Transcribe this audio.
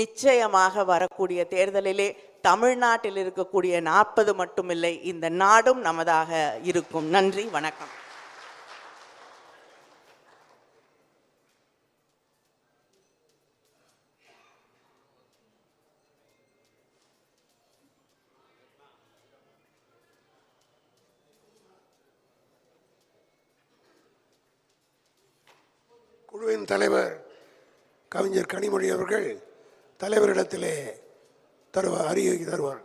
நிச்சயமாக வரக்கூடிய தேர்தலிலே தமிழ்நாட்டில் இருக்கக்கூடிய 40 மட்டுமில்லை, இந்த நாடும் நமதாக இருக்கும். நன்றி, வணக்கம். குழுவின் தலைவர் கவிஞர் கனிமொழி அவர்கள் தலைவரிடத்திலே அறிக்கை தருவார்.